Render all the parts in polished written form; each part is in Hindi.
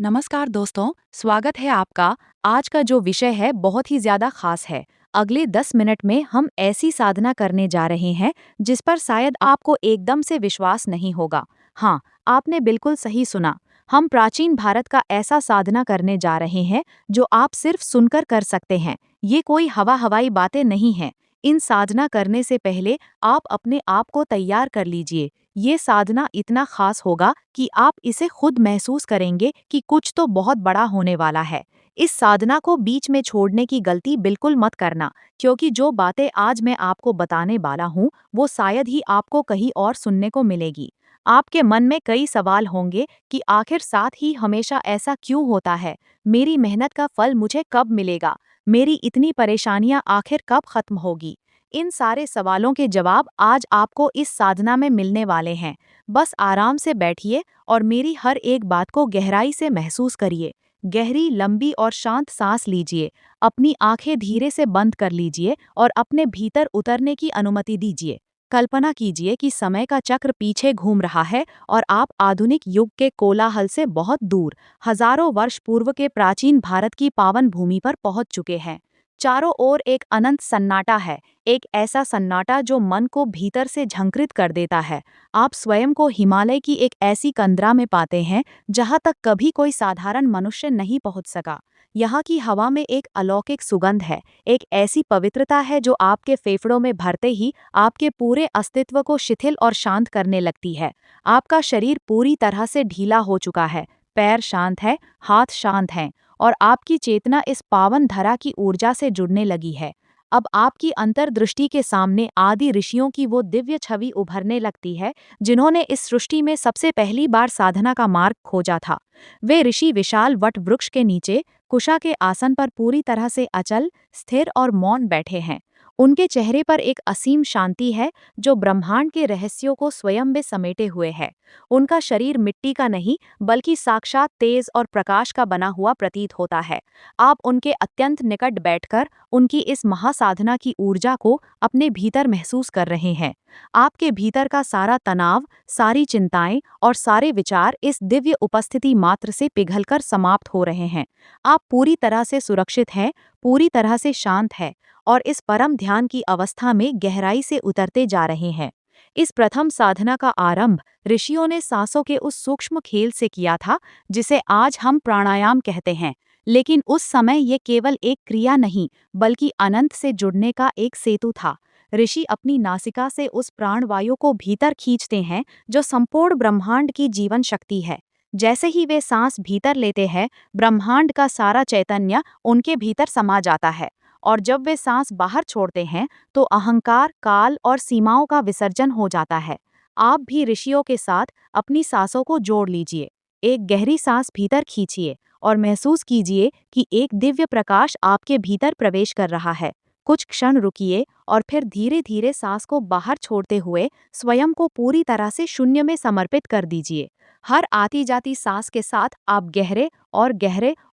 नमस्कार दोस्तों, स्वागत है आपका। आज का जो विषय है बहुत ही ज़्यादा खास है। अगले 10 मिनट में हम ऐसी साधना करने जा रहे हैं जिस पर शायद आपको एकदम से विश्वास नहीं होगा। हाँ, आपने बिल्कुल सही सुना। हम प्राचीन भारत का ऐसा साधना करने जा रहे हैं जो आप सिर्फ सुनकर कर सकते हैं। ये कोई हवाई बातें नहीं हैं। इन साधना करने से पहले आप अपने आप को तैयार कर लीजिए। ये साधना इतना खास होगा कि आप इसे खुद महसूस करेंगे कि कुछ तो बहुत बड़ा होने वाला है। इस साधना को बीच में छोड़ने की गलती बिल्कुल मत करना, क्योंकि जो बातें आज मैं आपको बताने वाला हूँ, वो शायद ही आपको कहीं और सुनने को मिलेगी। आपके मन में कई सवाल होंगे कि आखिर साथ ही हमेशा ऐसा क्यों होता है? मेरी मेहनत का फल मुझे कब मिलेगा? मेरी इतनी परेशानियां आखिर कब खत्म होगी? इन सारे सवालों के जवाब आज आपको इस साधना में मिलने वाले हैं। बस आराम से बैठिए और मेरी हर एक बात को गहराई से महसूस करिए। गहरी, लंबी और शांत सांस लीजिए। अपनी आंखें धीरे से बंद कर लीजिए और अपने भीतर उतरने की अनुमति दीजिए। कल्पना कीजिए कि समय का चक्र पीछे घूम रहा है और आप आधुनिक युग के कोलाहल से बहुत दूर, हजारों वर्ष पूर्व के प्राचीन भारत की पावन भूमि पर पहुंच चुके हैं। चारों ओर एक अनंत सन्नाटा है, एक ऐसा सन्नाटा जो मन को भीतर से झंकृत कर देता है। आप स्वयं को हिमालय की एक ऐसी कंदरा में पाते हैं जहां तक कभी कोई साधारण मनुष्य नहीं पहुंच सका। यहाँ की हवा में एक अलौकिक सुगंध है, एक ऐसी पवित्रता है जो आपके फेफड़ों में भरते ही आपके पूरे अस्तित्व को शिथिल और शांत करने लगती है। आपका शरीर पूरी तरह से ढीला हो चुका है, पैर शांत है, हाथ शांत हैं, और आपकी चेतना इस पावन धरा की ऊर्जा से जुड़ने लगी है। अब आपकी अंतर्दृष्टि के सामने आदि ऋषियों की वो दिव्य छवि उभरने लगती है जिन्होंने इस सृष्टि में सबसे पहली बार साधना का मार्ग खोजा था। वे ऋषि विशाल वट वृक्ष के नीचे कुशा के आसन पर पूरी तरह से अचल, स्थिर और मौन बैठे हैं। उनके चेहरे पर एक असीम शांति है जो ब्रह्मांड के रहस्यों को स्वयं में समेटे हुए है। उनका शरीर मिट्टी का नहीं बल्कि साक्षात तेज और प्रकाश का बना हुआ प्रतीत होता है। आप उनके अत्यंत निकट बैठकर उनकी इस महासाधना की ऊर्जा को अपने भीतर महसूस कर रहे हैं। आपके भीतर का सारा तनाव, सारी चिंताएं और सारे विचार इस दिव्य उपस्थिति मात्र से पिघलकर समाप्त हो रहे हैं। आप पूरी तरह से सुरक्षित हैं, पूरी तरह से शांत हैं और इस परम ध्यान की अवस्था में गहराई से उतरते जा रहे हैं। इस प्रथम साधना का आरंभ ऋषियों ने सांसों के उस सूक्ष्म खेल से किया था जिसे आज हम प्राणायाम कहते हैं। लेकिन उस समय ये केवल एक क्रिया नहीं बल्कि अनंत से जुड़ने का एक सेतु था। ऋषि अपनी नासिका से उस प्राणवायु को भीतर खींचते हैं जो संपूर्ण ब्रह्मांड की जीवन शक्ति है। जैसे ही वे सांस भीतर लेते हैं, ब्रह्मांड का सारा चैतन्य उनके भीतर समा जाता है, और जब वे सांस बाहर छोड़ते हैं तो अहंकार, काल और सीमाओं का विसर्जन हो जाता है। आप भी ऋषियों के साथ अपनी सांसों को जोड़ लीजिए। एक गहरी सांस भीतर खींचिए और महसूस कीजिए कि एक दिव्य प्रकाश आपके भीतर प्रवेश कर रहा है। कुछ क्षण रुकिए और फिर धीरे धीरे सांस को बाहर छोड़ते हुए स्वयं को पूरी तरह से शून्य में समर्पित कर दीजिए। हर आती जाती सांस के साथ आप गहरे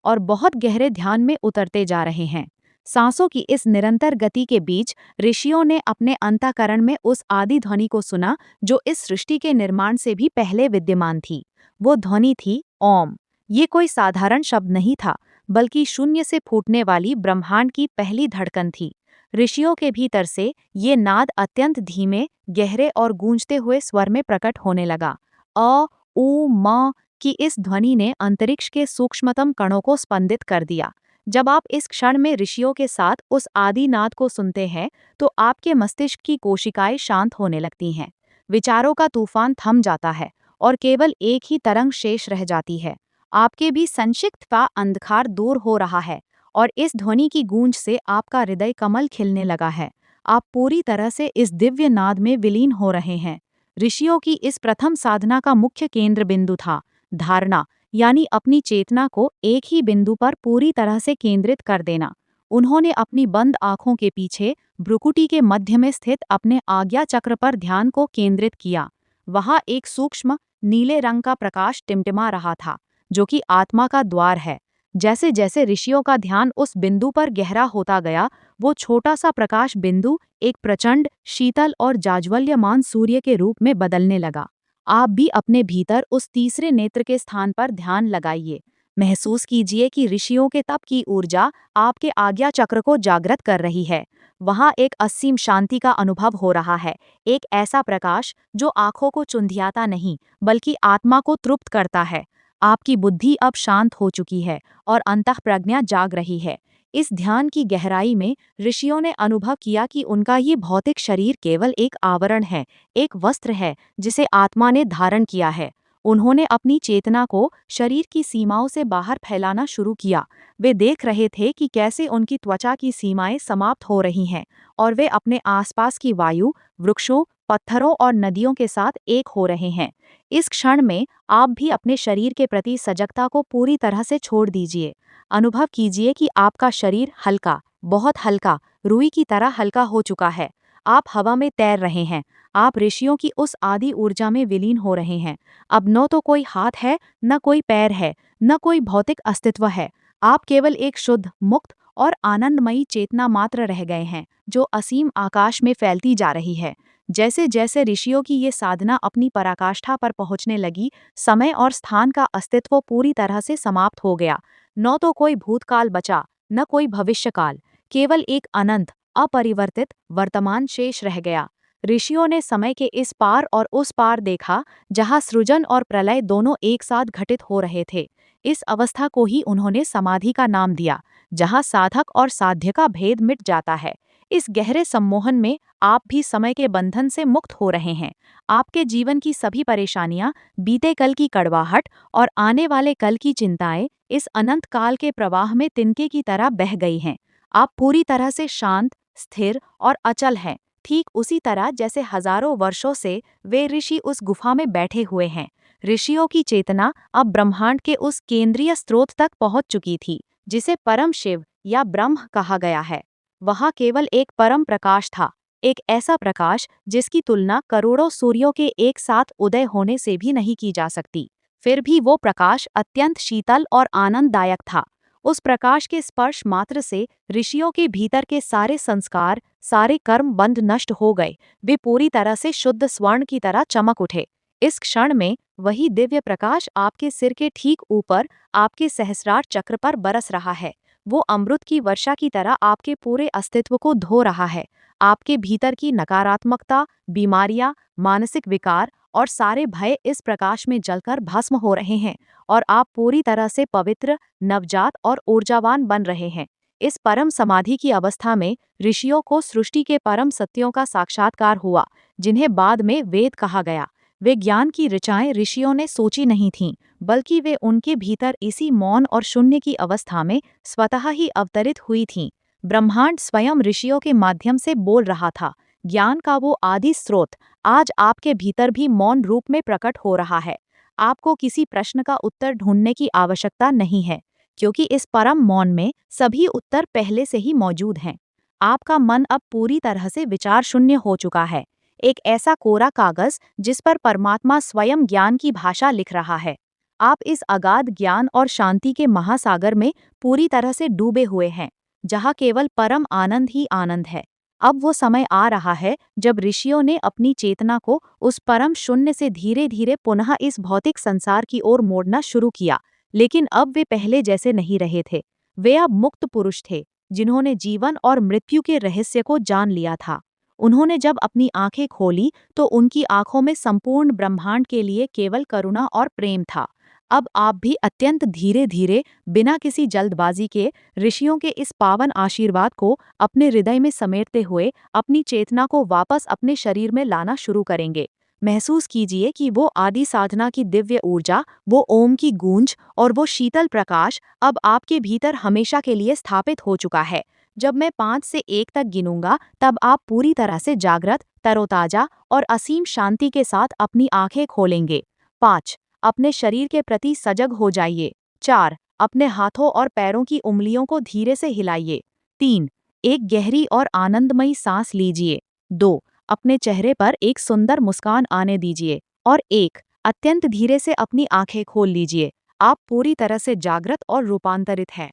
और बहुत गहरे ध्यान में उतरते जा रहे हैं। सांसों की इस निरंतर गति के बीच ऋषियों ने अपने अंतःकरण में उस आदि ध्वनि को सुना जो इस सृष्टि के निर्माण से भी पहले विद्यमान थी। वो ध्वनि थी ओम। ये कोई साधारण शब्द नहीं था, बल्कि शून्य से फूटने वाली ब्रह्मांड की पहली धड़कन थी। ऋषियों के भीतर से ये नाद अत्यंत धीमे, गहरे और गूंजते हुए स्वर में प्रकट होने लगा। अ, उ, म की इस ध्वनि ने अंतरिक्ष के सूक्ष्मतम कणों को स्पंदित कर दिया। जब आप इस क्षण में ऋषियों के साथ उस आदि नाद को सुनते हैं तो आपके मस्तिष्क की कोशिकाएं शांत होने लगती हैं। विचारों का तूफान थम जाता है और केवल एक ही तरंग शेष रह जाती है। आपके भी संक्षिप्त व अंधकार दूर हो रहा है और इस ध्वनि की गूंज से आपका हृदय कमल खिलने लगा है। आप पूरी तरह से इस दिव्य नाद में विलीन हो रहे हैं। ऋषियों की इस प्रथम साधना का मुख्य केंद्र बिंदु था धारणा, यानी अपनी चेतना को एक ही बिंदु पर पूरी तरह से केंद्रित कर देना। उन्होंने अपनी बंद आंखों के पीछे भ्रुकुटी के मध्य में स्थित अपने आज्ञा चक्र पर ध्यान को केंद्रित किया। वहां एक सूक्ष्म नीले रंग का प्रकाश टिमटिमा रहा था, जो कि आत्मा का द्वार है। जैसे जैसे ऋषियों का ध्यान उस बिंदु पर गहरा होता गया, वो छोटा सा प्रकाश बिंदु एक प्रचंड, शीतल और जाज्वल्यमान सूर्य के रूप में बदलने लगा। आप भी अपने भीतर उस तीसरे नेत्र के स्थान पर ध्यान लगाइए। महसूस कीजिए कि ऋषियों के तप की ऊर्जा आपके आज्ञा चक्र को जागृत कर रही है। वहाँ एक असीम शांति का अनुभव हो रहा है, एक ऐसा प्रकाश जो आंखों को चुंधियाता नहीं बल्कि आत्मा को तृप्त करता है। आपकी बुद्धि अब शांत हो चुकी है और अंतःप्रज्ञा जाग रही है। इस ध्यान की गहराई में ऋषियों ने अनुभव किया कि उनका ये भौतिक शरीर केवल एक आवरण है, एक वस्त्र है जिसे आत्मा ने धारण किया है। उन्होंने अपनी चेतना को शरीर की सीमाओं से बाहर फैलाना शुरू किया। वे देख रहे थे कि कैसे उनकी त्वचा की सीमाएं समाप्त हो रही हैं और वे अपने आसपास की वायु, वृक्षों, पत्थरों और नदियों के साथ एक हो रहे हैं। इस क्षण में आप भी अपने शरीर के प्रति सजगता को पूरी तरह से छोड़ दीजिए। अनुभव कीजिए कि आपका शरीर हल्का, बहुत हल्का, रुई की तरह हल्का हो चुका है। आप हवा में तैर रहे हैं। आप ऋषियों की उस आदि ऊर्जा में विलीन हो रहे हैं। अब न तो कोई हाथ है, न कोई पैर है, न कोई भौतिक अस्तित्व है। आप केवल एक शुद्ध, मुक्त और आनंदमयी चेतना मात्र रह गए हैं, जो असीम आकाश में फैलती जा रही है। जैसे जैसे ऋषियों की ये साधना अपनी पराकाष्ठा पर पहुंचने लगी, समय और स्थान का अस्तित्व पूरी तरह से समाप्त हो गया। न तो कोई भूतकाल बचा, न कोई भविष्यकाल, केवल एक अनंत, अपरिवर्तित वर्तमान शेष रह गया। ऋषियों ने समय के इस पार और उस पार देखा, जहाँ सृजन और प्रलय दोनों एक साथ घटित हो रहे थे। इस अवस्था को ही उन्होंने समाधि का नाम दिया, जहाँ साधक और साध्य का भेद मिट जाता है। इस गहरे सम्मोहन में आप भी समय के बंधन से मुक्त हो रहे हैं। आपके जीवन की सभी परेशानियां, बीते कल की कड़वाहट और आने वाले कल की चिंताएं इस अनंत काल के प्रवाह में तिनके की तरह बह गई हैं। आप पूरी तरह से शांत, स्थिर और अचल हैं, ठीक उसी तरह जैसे हजारों वर्षों से वे ऋषि उस गुफा में बैठे हुए हैं। ऋषियों की चेतना अब ब्रह्मांड के उस केंद्रीय स्रोत तक पहुंच चुकी थी, जिसे परम शिव या ब्रह्म कहा गया है। वहाँ केवल एक परम प्रकाश था, एक ऐसा प्रकाश जिसकी तुलना करोड़ों सूर्यों के एक साथ उदय होने से भी नहीं की जा सकती। फिर भी वो प्रकाश अत्यंत शीतल और आनंददायक था। उस प्रकाश के स्पर्श मात्र से ऋषियों के भीतर के सारे संस्कार, सारे कर्म बंध नष्ट हो गए। वे पूरी तरह से शुद्ध स्वर्ण की तरह चमक उठे। इस क्षण में वही दिव्य प्रकाश आपके सिर के ठीक ऊपर आपके सहस्रार चक्र पर बरस रहा है। वो अमृत की वर्षा की तरह आपके पूरे अस्तित्व को धो रहा है। आपके भीतर की नकारात्मकता, बीमारियां, मानसिक विकार और सारे भय इस प्रकाश में जलकर भस्म हो रहे हैं और आप पूरी तरह से पवित्र, नवजात और ऊर्जावान बन रहे हैं। इस परम समाधि की अवस्था में ऋषियों को सृष्टि के परम सत्यों का साक्षात्कार हुआ, जिन्हें बाद में वेद कहा गया। वे ज्ञान की ऋचाएं ऋषियों ने सोची नहीं थीं, बल्कि वे उनके भीतर इसी मौन और शून्य की अवस्था में स्वतः ही अवतरित हुई थीं। ब्रह्मांड स्वयं ऋषियों के माध्यम से बोल रहा था। ज्ञान का वो आदि स्रोत आज आपके भीतर भी मौन रूप में प्रकट हो रहा है। आपको किसी प्रश्न का उत्तर ढूंढने की आवश्यकता नहीं है, क्योंकि इस परम मौन में सभी उत्तर पहले से ही मौजूद हैं। आपका मन अब पूरी तरह से विचार शून्य हो चुका है, एक ऐसा कोरा कागज जिस पर परमात्मा स्वयं ज्ञान की भाषा लिख रहा है। आप इस अगाध ज्ञान और शांति के महासागर में पूरी तरह से डूबे हुए हैं, जहाँ केवल परम आनंद ही आनंद है। अब वो समय आ रहा है जब ऋषियों ने अपनी चेतना को उस परम शून्य से धीरे धीरे पुनः इस भौतिक संसार की ओर मोड़ना शुरू किया। लेकिन अब वे पहले जैसे नहीं रहे थे। वे अब मुक्त पुरुष थे, जिन्होंने जीवन और मृत्यु के रहस्य को जान लिया था। उन्होंने जब अपनी आंखें खोली तो उनकी आंखों में संपूर्ण ब्रह्मांड के लिए केवल करुणा और प्रेम था। अब आप भी अत्यंत धीरे धीरे, बिना किसी जल्दबाजी के, ऋषियों के इस पावन आशीर्वाद को अपने हृदय में समेटते हुए अपनी चेतना को वापस अपने शरीर में लाना शुरू करेंगे। महसूस कीजिए कि वो आदि साधना की दिव्य ऊर्जा, वो ओम की गूंज और वो शीतल प्रकाश अब आपके भीतर हमेशा के लिए स्थापित हो चुका है। जब मैं 5 से 1 तक गिनूंगा, तब आप पूरी तरह से जागृत, तरोताजा और असीम शांति के साथ अपनी आंखें खोलेंगे। 5. अपने शरीर के प्रति सजग हो जाइए। 4. अपने हाथों और पैरों की उंगलियों को धीरे से हिलाइए। 3. एक गहरी और आनंदमयी सांस लीजिए। 2. अपने चेहरे पर एक सुंदर मुस्कान आने दीजिए। और 1. अत्यंत धीरे से अपनी आंखें खोल लीजिए। आप पूरी तरह से जागृत और रूपांतरित हैं।